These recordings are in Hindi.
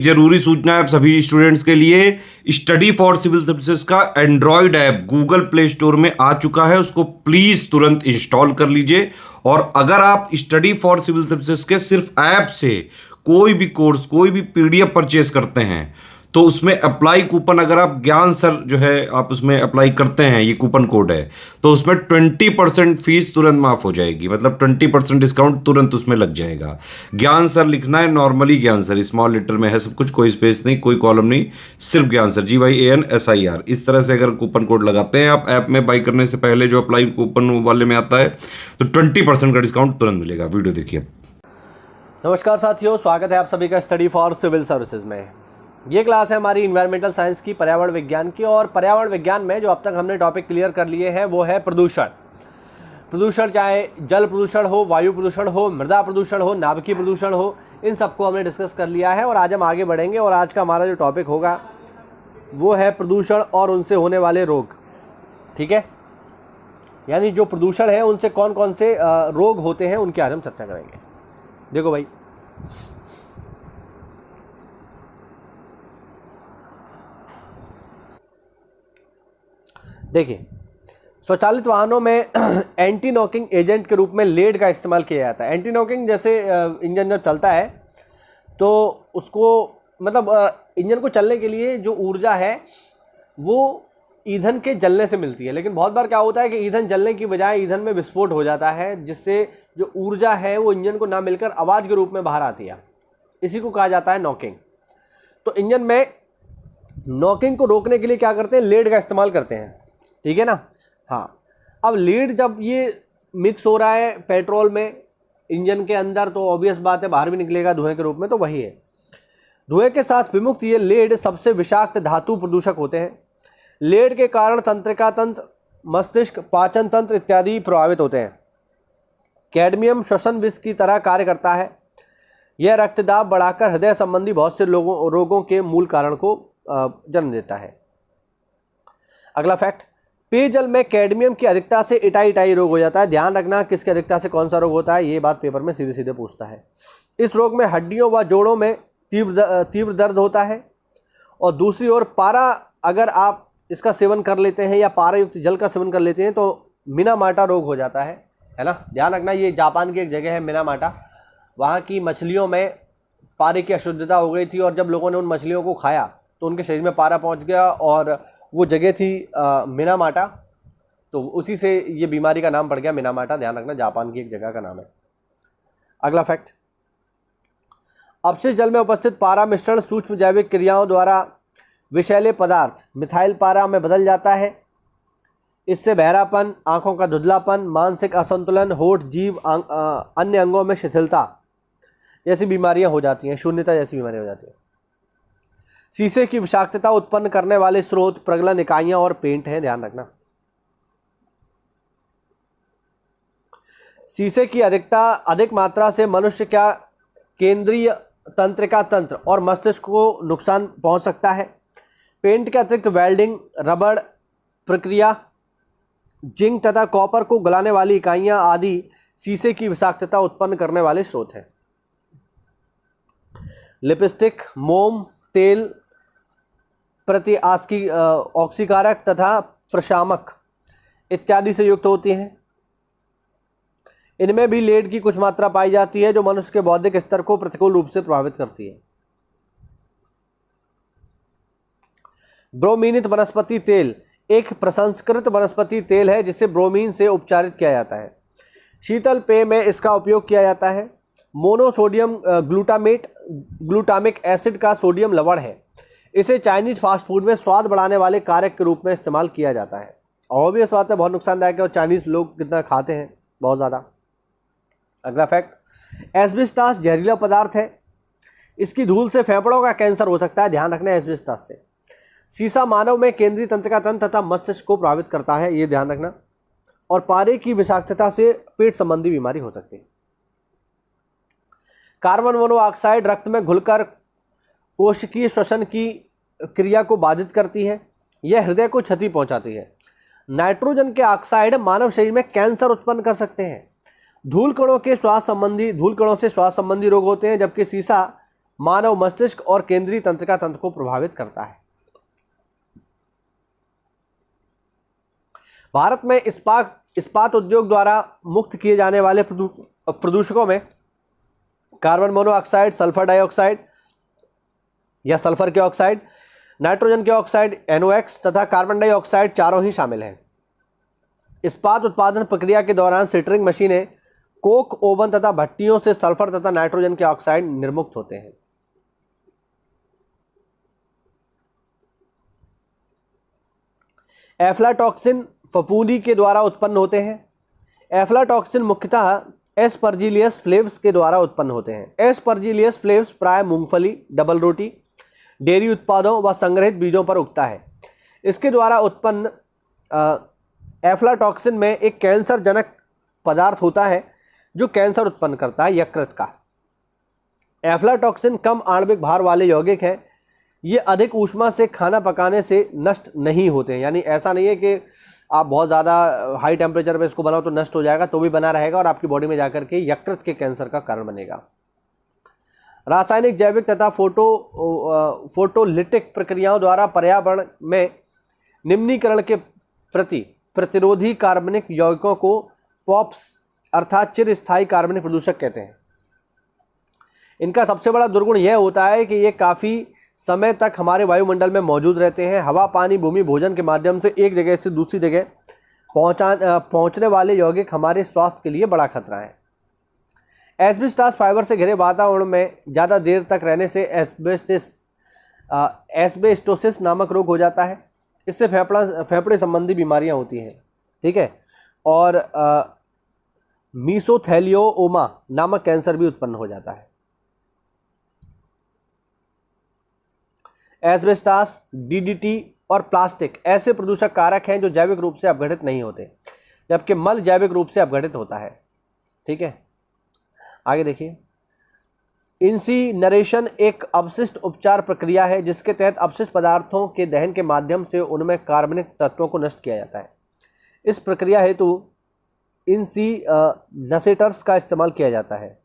जरूरी सूचना है आप सभी स्टूडेंट्स के लिए, स्टडी फॉर सिविल सर्विसेज का Android app Google play store में आ चुका है, उसको प्लीज तुरंत इंस्टॉल कर लीजिए। और अगर आप स्टडी फॉर सिविल सर्विसेज के सिर्फ ऐप से कोई भी कोर्स, कोई भी पीडीएफ परचेस करते हैं तो उसमें अप्लाई कूपन, अगर आप ज्ञान सर जो है आप उसमें अप्लाई करते हैं, ये कूपन कोड है, तो उसमें 20% फीस तुरंत माफ हो जाएगी, मतलब 20% डिस्काउंट तुरंत उसमें लग जाएगा। ज्ञान सर लिखना है, नॉर्मली ज्ञान सर स्मॉल लेटर में है सब कुछ, कोई स्पेस नहीं, कोई कॉलम नहीं, सिर्फ ज्ञान सर, GYANSIR। इस तरह से अगर कूपन कोड लगाते हैं आप ऐप में बाई करने से पहले, जो अप्लाई कूपन वाले में आता है, तो 20% का डिस्काउंट तुरंत मिलेगा। वीडियो देखिए। नमस्कार साथियों, स्वागत है आप सभी का स्टडी फॉर सिविल सर्विसेज में। ये क्लास है हमारी इन्वायरमेंटल साइंस की, पर्यावरण विज्ञान की। और पर्यावरण विज्ञान में जो अब तक हमने टॉपिक क्लियर कर लिए हैं वो है प्रदूषण। प्रदूषण चाहे जल प्रदूषण हो, वायु प्रदूषण हो, मृदा प्रदूषण हो, नाभिकीय प्रदूषण हो, इन सबको हमने डिस्कस कर लिया है। और आज हम आगे बढ़ेंगे और आज का हमारा जो टॉपिक होगा वो है प्रदूषण और उनसे होने वाले रोग। ठीक है, यानी जो प्रदूषण है उनसे कौन कौन से रोग होते हैं उनके आज हम चर्चा करेंगे। देखो भाई, देखिए, स्वचालित वाहनों में एंटी नॉकिंग एजेंट के रूप में लेड का इस्तेमाल किया जाता है। एंटी नॉकिंग, जैसे इंजन जब चलता है तो उसको मतलब इंजन को चलने के लिए जो ऊर्जा है वो ईंधन के जलने से मिलती है। लेकिन बहुत बार क्या होता है कि ईंधन जलने की बजाय ईंधन में विस्फोट हो जाता है, जिससे जो ऊर्जा है वो इंजन को ना मिलकर आवाज़ के रूप में बाहर आती है। इसी को कहा जाता है नॉकिंग। तो इंजन में नॉकिंग को रोकने के लिए क्या करते हैं, लेड का इस्तेमाल करते हैं। ठीक है ना। हाँ, अब लीड जब ये मिक्स हो रहा है पेट्रोल में इंजन के अंदर, तो ऑब्वियस बात है बाहर भी निकलेगा धुएं के रूप में, तो वही है। धुएं के साथ विमुक्त ये लेड सबसे विषाक्त धातु प्रदूषक होते हैं। लेड के कारण तंत्रिका तंत्र, मस्तिष्क, पाचन तंत्र इत्यादि प्रभावित होते हैं। कैडमियम श्वसन विष की तरह कार्य करता है। यह रक्तदाब बढ़ाकर हृदय संबंधी बहुत से रोगों के मूल कारण को जन्म देता है। अगला फैक्ट, पेयजल में कैडमियम की अधिकता से इटाई रोग हो जाता है। ध्यान रखना किसकी अधिकता से कौन सा रोग होता है, ये बात पेपर में सीधे सीधे पूछता है। इस रोग में हड्डियों व जोड़ों में तीव्र दर्द होता है। और दूसरी ओर पारा, अगर आप इसका सेवन कर लेते हैं या पारा युक्त जल का सेवन कर लेते हैं तो मिनामाटा रोग हो जाता है ना। ध्यान रखना, ये जापान की एक जगह है मिनामाटा। वहाँ की मछलियों में पारे की अशुद्धता हो गई थी और जब लोगों ने उन मछलियों को खाया तो उनके शरीर में पारा पहुंच गया और वो जगह थी मिनामाटा। तो उसी से ये बीमारी का नाम पड़ गया मिनामाटा। ध्यान रखना, जापान की एक जगह का नाम है। अगला फैक्ट, अपशिष्ट जल में उपस्थित पारा मिश्रण सूक्ष्म जैविक क्रियाओं द्वारा विषैले पदार्थ मिथाइल पारा में बदल जाता है। इससे बहरापन, आंखों का धुंधलापन, मानसिक असंतुलन, होठ, जीभ, अन्य अंगों में शिथिलता जैसी बीमारियां हो जाती हैं, शून्यता जैसी बीमारियां हो जाती हैं। शीशे की विषाक्तता उत्पन्न करने वाले स्रोत प्रगलन इकाइयां और पेंट हैं। ध्यान रखना, शीशे की अधिक मात्रा से मनुष्य का केंद्रीय तंत्रिका तंत्र और मस्तिष्क को नुकसान पहुंच सकता है। पेंट के अतिरिक्त वेल्डिंग, रबड़ प्रक्रिया, जिंक तथा कॉपर को गलाने वाली इकाइयां आदि शीशे की विषाक्तता उत्पन्न करने वाले स्रोत हैं। लिपस्टिक, मोम, तेल प्रति ऑक्सीकारक तथा प्रशामक इत्यादि से युक्त होती हैं। इनमें भी लेड की कुछ मात्रा पाई जाती है जो मनुष्य के बौद्धिक स्तर को प्रतिकूल रूप से प्रभावित करती है। ब्रोमीनित वनस्पति तेल एक प्रसंस्कृत वनस्पति तेल है जिसे ब्रोमीन से उपचारित किया जाता है। शीतल पेय में इसका उपयोग किया जाता है। मोनोसोडियम ग्लूटामिक एसिड का सोडियम लवण है। इसे चाइनीज फास्ट फूड में स्वाद बढ़ाने वाले कारक के रूप में इस्तेमाल किया जाता है। और भी इस बात है बहुत नुकसानदायक है और चाइनीज लोग कितना खाते हैं, बहुत ज़्यादा। अगला फैक्ट, एस्बेस्टॉस जहरीला पदार्थ है। इसकी धूल से फेफड़ों का कैंसर हो सकता है। ध्यान रखना, एस्बेस्टॉस से। शीशा मानव में केंद्रीय तंत्रिका तंत्र तथा मस्तिष्क को प्रभावित करता है, ये ध्यान रखना। और पारे की विषाक्तता से पेट संबंधी बीमारी हो सकती है। कार्बन मोनोऑक्साइड रक्त में घुलकर कोशिकीय श्वसन की क्रिया को बाधित करती है। यह हृदय को क्षति पहुंचाती है। नाइट्रोजन के ऑक्साइड मानव शरीर में कैंसर उत्पन्न कर सकते हैं। धूल कणों से श्वास संबंधी रोग होते हैं, जबकि शीशा मानव मस्तिष्क और केंद्रीय तंत्रिका तंत्र को प्रभावित करता है। भारत में इस्पात उद्योग द्वारा मुक्त किए जाने वाले प्रदूषकों में कार्बन मोनोऑक्साइड, सल्फर डाइऑक्साइड या सल्फर के ऑक्साइड, नाइट्रोजन के ऑक्साइड NOx तथा कार्बन डाइऑक्साइड चारों ही शामिल हैं। इस्पात उत्पादन प्रक्रिया के दौरान सिटरिंग मशीनें, कोक ओवन तथा भट्टियों से सल्फर तथा नाइट्रोजन के ऑक्साइड निर्मुक्त होते हैं। एफ्लाटॉक्सिन फफूंदी के द्वारा उत्पन्न होते हैं। एफ्लाटॉक्सिन मुख्यतः एस्परजिलियस फ्लेव्स के द्वारा उत्पन्न होते हैं। एस्परजिलियस फ्लेव्स प्राय मूंगफली, डबल रोटी, डेयरी उत्पादों व संग्रहित बीजों पर उगता है। इसके द्वारा उत्पन्न एफ्लाटॉक्सिन में एक कैंसर जनक पदार्थ होता है जो कैंसर उत्पन्न करता है, यकृत का। एफ्लाटॉक्सिन कम आणविक भार वाले यौगिक हैं। ये अधिक ऊष्मा से खाना पकाने से नष्ट नहीं होते हैं, यानी ऐसा नहीं है कि आप बहुत ज़्यादा हाई टेम्परेचर पे इसको बनाओ तो नष्ट हो जाएगा, तो भी बना रहेगा और आपकी बॉडी में जाकर के यकृत के कैंसर का कारण बनेगा। रासायनिक, जैविक तथा फोटोलिटिक प्रक्रियाओं द्वारा पर्यावरण में निम्नीकरण के प्रति प्रतिरोधी कार्बनिक यौगिकों को पॉप्स अर्थात चिरस्थायी कार्बनिक प्रदूषक कहते हैं। इनका सबसे बड़ा दुर्गुण यह होता है कि ये काफ़ी समय तक हमारे वायुमंडल में मौजूद रहते हैं। हवा, पानी, भूमि, भोजन के माध्यम से एक जगह से दूसरी जगह पहुंचने वाले यौगिक हमारे स्वास्थ्य के लिए बड़ा खतरा है। एस्बेस्टॉस फाइबर से घिरे वातावरण में ज़्यादा देर तक रहने से एस्बेस्टोसिस नामक रोग हो जाता है। इससे फेफड़े संबंधी बीमारियां होती हैं, ठीक है, और मीसोथेलियोमा नामक कैंसर भी उत्पन्न हो जाता है। एस्बेस्टॉस, DDT और प्लास्टिक ऐसे प्रदूषक कारक हैं जो जैविक रूप से अपघटित नहीं होते, जबकि मल जैविक रूप से अपघटित होता है। ठीक है, आगे देखिए। इंसिनरेशन एक अपशिष्ट उपचार प्रक्रिया है जिसके तहत अपशिष्ट पदार्थों के दहन के माध्यम से उनमें कार्बनिक तत्वों को नष्ट किया जाता है। इस प्रक्रिया हेतु इंसिनरेटर्स का इस्तेमाल किया जाता है।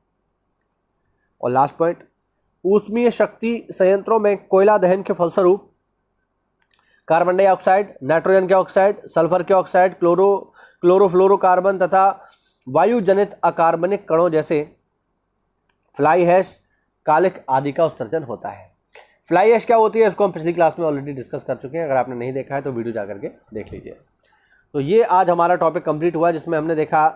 और लास्ट पॉइंट, ऊष्मीय शक्ति संयंत्रों में कोयला दहन के फलस्वरूप कार्बन डाइऑक्साइड, नाइट्रोजन के ऑक्साइड, सल्फर के ऑक्साइड, क्लोरोफ्लोरोकार्बन तथा वायु जनित अकार्बनिक कणों जैसे फ्लाई हैश, कालिक आदि का उत्सर्जन होता है। फ्लाई ऐश क्या होती है इसको हम पिछली क्लास में ऑलरेडी डिस्कस कर चुके हैं। अगर आपने नहीं देखा है तो वीडियो जा करके देख लीजिए। तो ये आज हमारा टॉपिक कंप्लीट हुआ जिसमें हमने देखा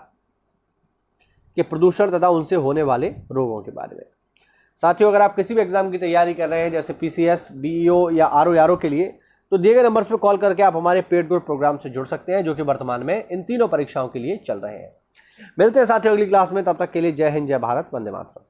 कि प्रदूषण तथा उनसे होने वाले रोगों के बारे में। साथियों, अगर आप किसी भी एग्जाम की तैयारी कर रहे हैं जैसे PCS, BEO या RO के लिए, तो दिए गए नंबर्स पर कॉल करके आप हमारे पेड ग्रुप प्रोग्राम से जुड़ सकते हैं जो कि वर्तमान में इन तीनों परीक्षाओं के लिए चल रहे हैं। मिलते हैं साथियों अगली क्लास में, तब तक के लिए जय हिंद, जय भारत, वंदे मातरम।